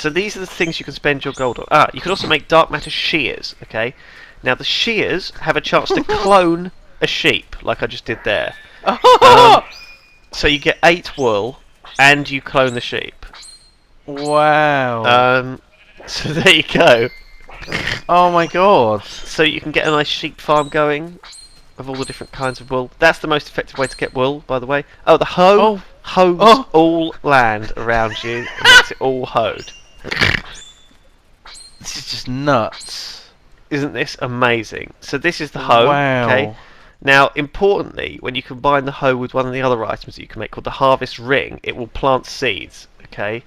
So these are the things you can spend your gold on. Ah, you can also make dark matter shears. Okay. Now the shears have a chance to clone a sheep, like I just did there. Um, so you get 8 wool, and you clone the sheep. Wow. Um, so there you go. Oh my god. So you can get a nice sheep farm going of all the different kinds of wool. That's the most effective way to get wool, by the way. Oh, the hoe Oh. hoes Oh. all land around you and makes it all hoed. This is just nuts. Isn't this amazing? So this is the hoe, okay? Wow. Now, importantly, when you combine the hoe with one of the other items that you can make called the harvest ring, it will plant seeds, okay?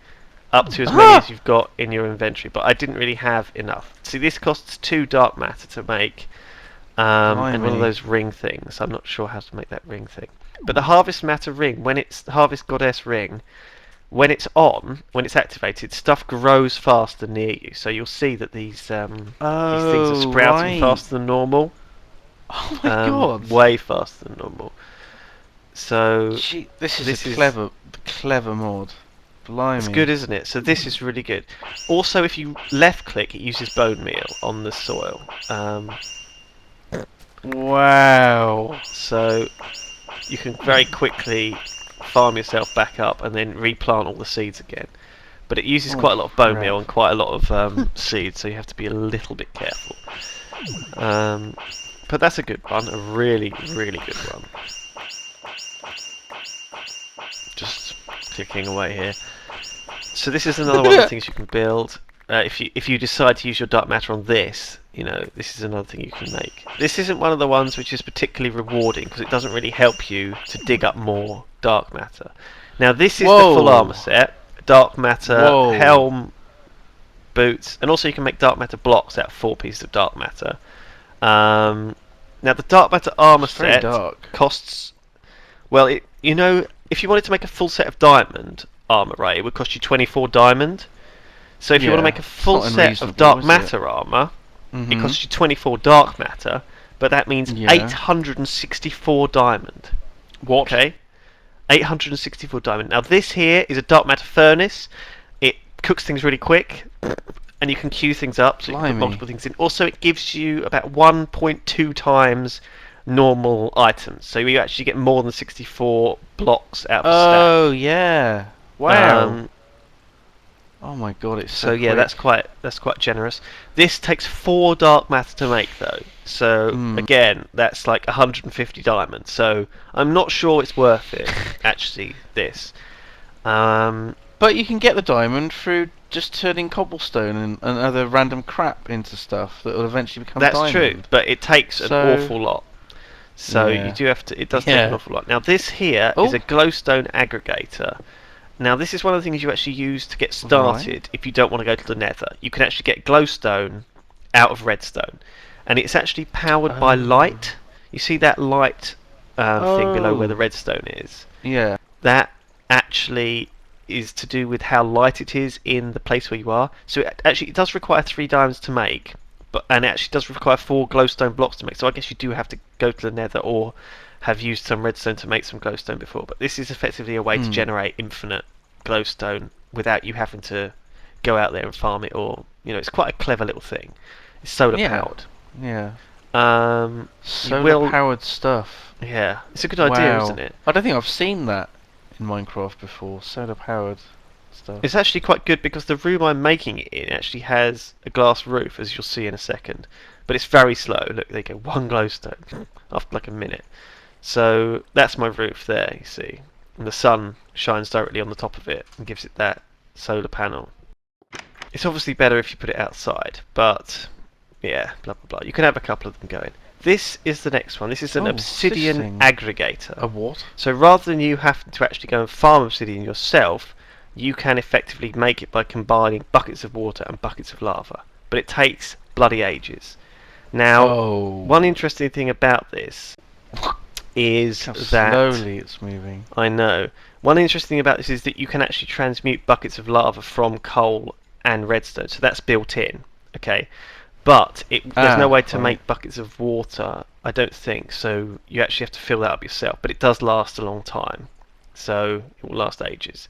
Up to as many as you've got in your inventory, but I didn't really have enough. See, this costs 2 dark matter to make, and one of Blimey. those ring things. I'm not sure how to make that ring thing. But the harvest matter ring, when it's the harvest goddess ring, when it's on, when it's activated, stuff grows faster near you. So you'll see that these things are Oh, sprouting right. faster than normal. Oh my god. Way faster than normal. So Gee, this is this a is clever mod. Blimey. it's good, isn't it? So this is really good. Also, if you left click, it uses bone meal on the soil. Wow. So you can very quickly farm yourself back up and then replant all the seeds again. But it uses Holy quite a lot of bone crap. meal and quite a lot of seeds, so you have to be a little bit careful. But that's a good one, a really, really good one. Just clicking away here. So this is another one of the things you can build. If you decide to use your dark matter on this, you know, this is another thing you can make. This isn't one of the ones which is particularly rewarding because it doesn't really help you to dig up more dark matter. Now this is the full Whoa. armor set: dark matter, Whoa. helm, boots, and also you can make dark matter blocks out of 4 pieces of dark matter. Now the dark matter armor It's very set dark. costs. Well, you know, if you wanted to make a full set of diamond armor, right, it would cost you 24 diamond. So if you want to Yeah, make a it's full not set of unreasonable, dark is it? matter armor, it Mhm. costs you 24 dark matter, but that means Yeah. 864 diamond. What? Okay, 864 diamond. Now this here is a dark matter furnace. It cooks things really quick, and you can queue things up, so you can put Blimey. multiple things in. Also, it gives you about 1.2 times normal items, so you actually get more than 64 blocks out of a stack. Oh yeah. Wow. Um, Oh my god, it's so so yeah, quick. that's quite generous. This takes 4 dark matter to make though. So again, that's like 150 diamonds. So I'm not sure it's worth it actually. This. But you can get the diamond through just turning cobblestone and other random crap into stuff that will eventually become That's diamond. true, but it takes an So- awful lot. So Yeah. you do have to. It does take an Yeah. awful lot. Now this here is Oh. a glowstone aggregator. Now this is one of the things you actually use to get started if you don't want to go to the Nether. You can actually get glowstone out of redstone, and it's actually powered by light. You see that light thing below where the redstone is? Yeah. That actually is to do with how light it is in the place where you are. So it does require 3 diamonds to make, and it actually does require 4 glowstone blocks to make. So I guess you do have to go to the Nether or have used some redstone to make some glowstone before. But this is effectively a way to generate infinite glowstone without you having to go out there and farm it, or it's quite a clever little thing. It's solar powered. Yeah. You Solar will, powered stuff. yeah, it's a good idea, Wow. isn't it? I don't think I've seen that in Minecraft before. Solar powered stuff. It's actually quite good because the room I'm making it in actually has a glass roof, as you'll see in a second. But it's very slow. Look, they go 1 glowstone after like a minute. So that's my roof there, you see. And the sun shines directly on the top of it and gives it that solar panel. It's obviously better if you put it outside, but yeah, blah blah blah. You can have a couple of them going. This is the next one. This is an Oh, what's this obsidian thing? aggregator. A what? So rather than you having to actually go and farm obsidian yourself, you can effectively make it by combining buckets of water and buckets of lava. But it takes bloody ages. Now, one interesting thing about this is How that slowly it's moving. I know. One interesting thing about this is that you can actually transmute buckets of lava from coal and redstone. So that's built in. Okay. But there's no way to right. make buckets of water, I don't think. So you actually have to fill that up yourself. But it does last a long time. So it will last ages.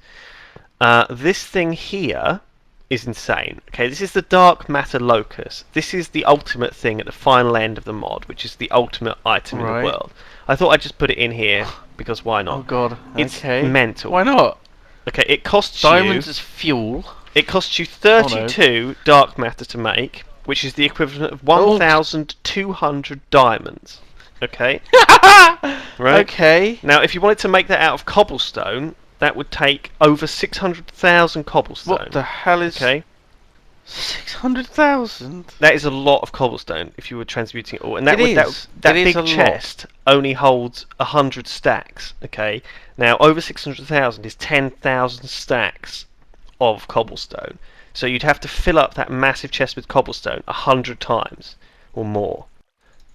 This thing here is insane. Okay, this is the dark matter locus. This is the ultimate thing at the final end of the mod, which is the ultimate item in the Right. world. I thought I'd just put it in here because why Oh not? god. It's Okay. mental. Why not? Okay, it costs Diamonds you. as fuel. It costs you Oh no. 32 dark matter to make, which is the equivalent of Oh. 1,200 diamonds. Okay, right. Okay. Now, if you wanted to make that out of cobblestone, that would take over 600,000 cobblestone. What the hell is Okay, 600,000? that is a lot of cobblestone if you were transmuting it all, and that It would is. that It is big a lot. chest only holds 100 stacks. Okay, now over 600,000 is 10,000 stacks of cobblestone. So you'd have to fill up that massive chest with cobblestone 100 times or more.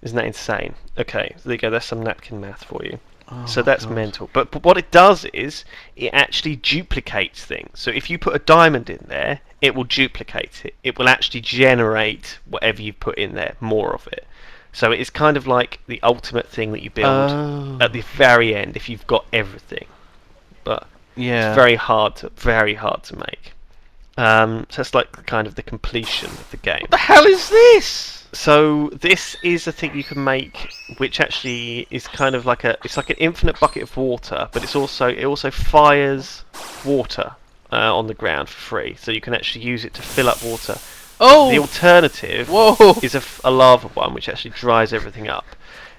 Isn't that insane? Okay, so there you go. That's some napkin math for you. Oh So my that's God. mental. But what it does is it actually duplicates things. So if you put a diamond in there, it will duplicate it. It will actually generate whatever you put in there, more of it. So it's kind of like the ultimate thing that you build Oh. at the very end if you've got everything. But Yeah. it's very hard to make. So it's like kind of the completion of the game. What the hell is this? So this is a thing you can make, which actually is kind of like it's like an infinite bucket of water, but it also fires water on the ground for free. So you can actually use it to fill up water. Oh. The alternative Whoa. is a lava one, which actually dries everything up.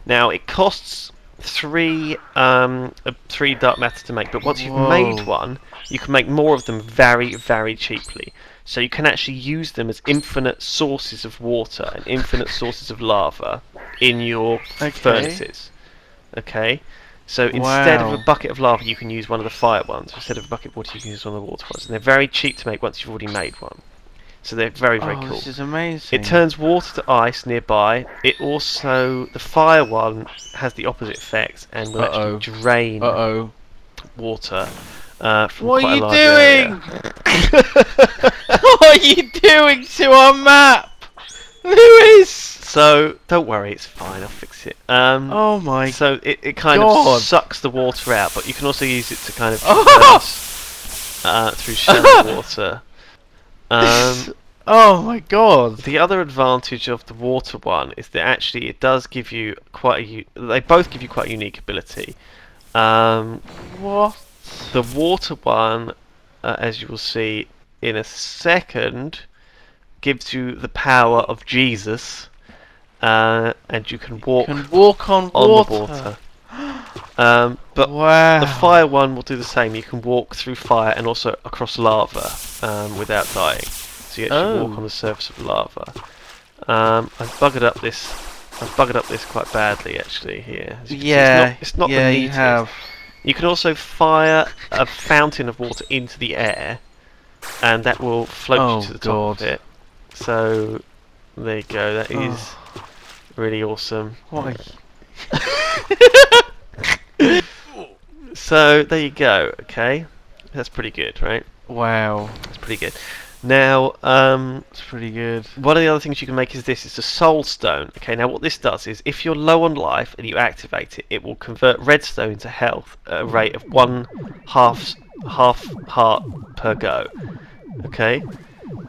Now it costs three dark matter to make, but once you've made one, you can make more of them very, very cheaply. So you can actually use them as infinite sources of water and infinite sources of lava in your furnaces. Okay? So instead of a Wow. bucket of lava, you can use one of the fire ones. Instead of a bucket of water, you can use one of the water ones. And they're very cheap to make once you've already made one. So they're very, very cool. This is amazing. It turns water to ice nearby. It also, the fire one has the opposite effect and will actually drain water from What quite are a you large area. doing? What are you doing to our map? Lewis! So don't worry, it's fine. I'll fix it. Oh my So it kind God. of sucks the water out, but you can also use it to kind of Oh! traverse through shallow water. Oh my God. The other advantage of the water one is that actually it does give you they both give you quite a unique ability. What? The water one, as you will see in a second, gives you the power of Jesus, and you can walk Can walk on on water. the water. But Wow. the fire one will do the same. You can walk through fire and also across lava without dying. So you actually walk on the surface of lava. I've buggered up this quite badly actually here. As you can see, Yeah. it's not the yeah, you neatest. have. You can also fire a fountain of water into the air, and that will float you to the top of it. So there you go. That is really awesome. Why? So there you go. Okay, that's pretty good, right? Wow. That's pretty good. Now, It's pretty good. one of the other things you can make is this. It's a soul stone. Okay, now what this does is if you're low on life and you activate it, it will convert redstone to health at a rate of one half heart per go. Okay,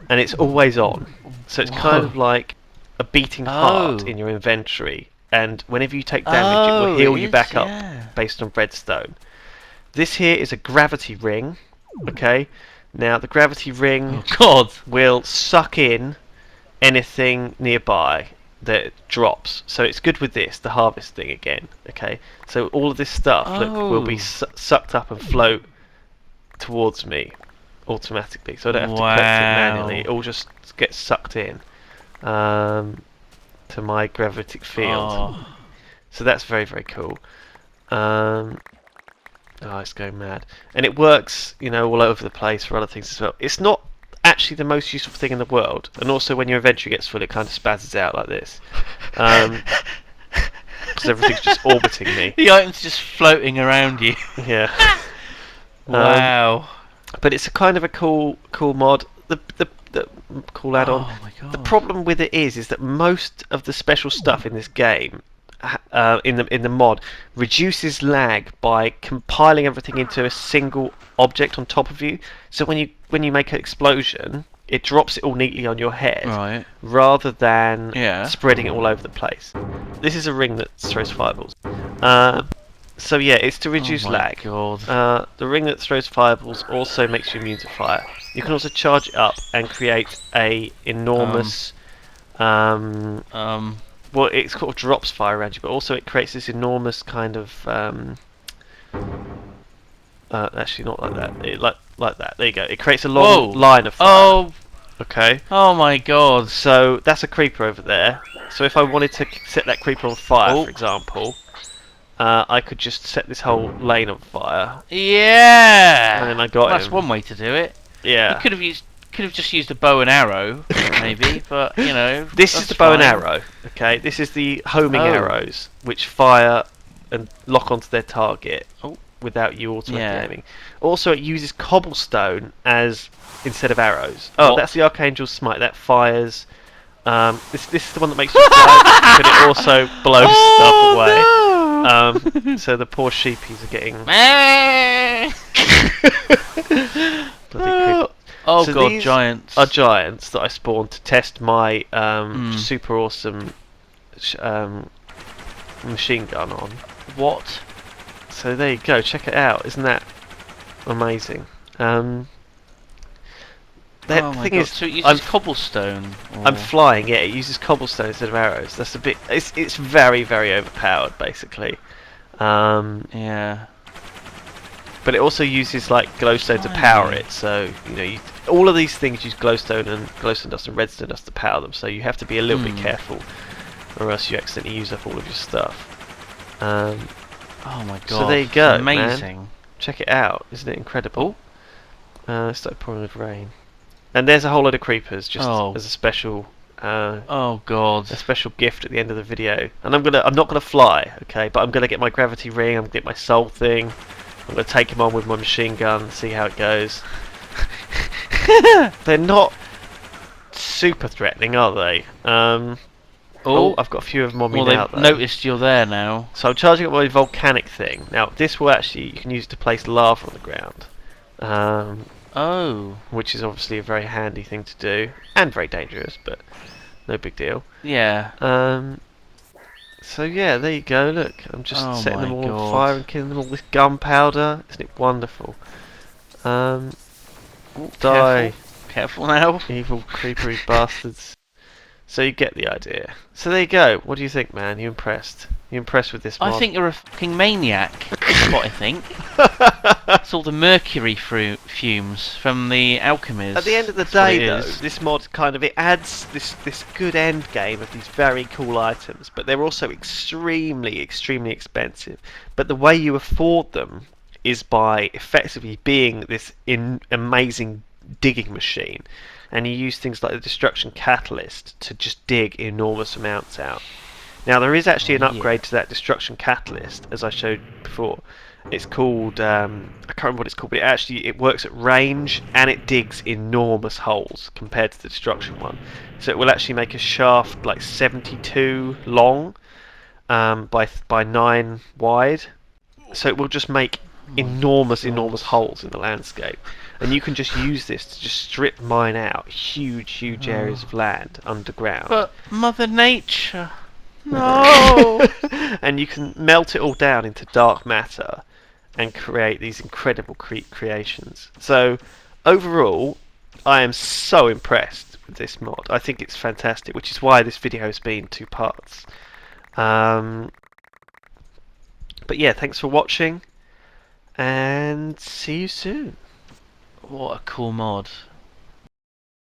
and it's always on. So it's kind of like a beating heart in your inventory. And whenever you take damage, it will heal you back up based on redstone. This here is a gravity ring. Okay. Now the gravity ring will suck in anything nearby that drops. So it's good with this, the harvest thing again. Okay, so all of this stuff will be sucked up and float towards me automatically. So I don't have to collect it manually. It all just gets sucked in to my gravitic field. So that's very, very cool. Oh, it's going mad. And it works, all over the place for other things as well. It's not actually the most useful thing in the world. And also when your inventory gets full, it kind of spazzes out like this. Because everything's just orbiting me. The item's just floating around you. Yeah. Wow. But it's a kind of a cool mod. The cool add-on. Oh my God. The problem with it is that most of the special stuff in this game, in the mod, reduces lag by compiling everything into a single object on top of you. So when you make an explosion, it drops it all neatly on your head, Right. rather than Yeah. spreading it all over the place. This is a ring that throws fireballs. Uh, so yeah, it's to reduce Oh my lag. god. The ring that throws fireballs also makes you immune to fire. You can also charge it up and create a enormous. Well, it sort of drops fire around you, but also it creates this enormous kind of. Actually, not like that. Like that. There you go. It creates a long Whoa. line of fire. Oh. Okay. Oh my god. So that's a creeper over there. So if I wanted to set that creeper on fire, Oh. for example, I could just set this whole lane on fire. Yeah. And then I got That's him. one way to do it. You Yeah. could have just used a bow and arrow, maybe, but you know. This is that's the bow and fine. arrow. Okay. This is the homing Oh. arrows, which fire and lock onto their target Oh. without you automatically Yeah. aiming. Also, it uses cobblestone as instead of arrows. Oh, What? that's the Archangel's Smite. That fires. This is the one that makes you fly, but it also blows stuff away. Oh, So the poor sheepies are getting no. bloody creepy. Oh So god, these giants. are giants that I spawned to test my Hmm. super awesome machine gun on. What? So there you go. Check it out. Isn't that amazing? The Oh my thing god. is, So it I'm uses cobblestone. I'm or- flying. Yeah, it uses cobblestone instead of arrows. That's a bit. It's very overpowered, basically. Yeah. But it also uses like glowstone to power it. So all of these things use glowstone dust and redstone dust to power them. So you have to be a little bit careful, or else you accidentally use up all of your stuff. Oh my god. So there you go, It's amazing. Check it out. Isn't it incredible? It started pouring with rain, and there's a whole load of creepers just as a special. Oh god. A special gift at the end of the video, and I'm not gonna fly, okay? But I'm gonna get my gravity ring. I'm gonna get my soul thing. I'm gonna take him on with my machine gun and see how it goes. They're not super threatening, are they? I've got a few of them on me Well, now. they've Though. noticed you're there now. So I'm charging up my volcanic thing. Now this will actually you can use to place lava on the ground, Oh. which is obviously a very handy thing to do and very dangerous, but no big deal. Yeah. So yeah, there you go. Look, I'm just Oh setting them my all on God. fire and killing them all with gunpowder. Isn't it wonderful? Ooh, Die, Careful now. evil creepery bastards. So you get the idea. So there you go. What do you think, man? You impressed? You impressed with this mod? I think you're a fucking maniac. That's what I think. It's all the mercury fumes from the alchemist. At the end of the day, though, this mod it adds this good end game of these very cool items, but they're also extremely expensive. But the way you afford them is by effectively being this amazing digging machine, and you use things like the destruction catalyst to just dig enormous amounts out. Now there is actually an upgrade to that destruction catalyst, as I showed before. It's called I can't remember what it's called, but it works at range and it digs enormous holes compared to the destruction one. So it will actually make a shaft like 72 long by 9 wide. So it will just make enormous holes in the landscape, and you can just use this to just strip mine out huge areas of land underground. But Mother Nature. No. And you can melt it all down into dark matter and create these incredible creations. So overall, I am so impressed with this mod. I think it's fantastic, which is why this video has been 2 parts. But yeah, thanks for watching, and see you soon. What a cool mod.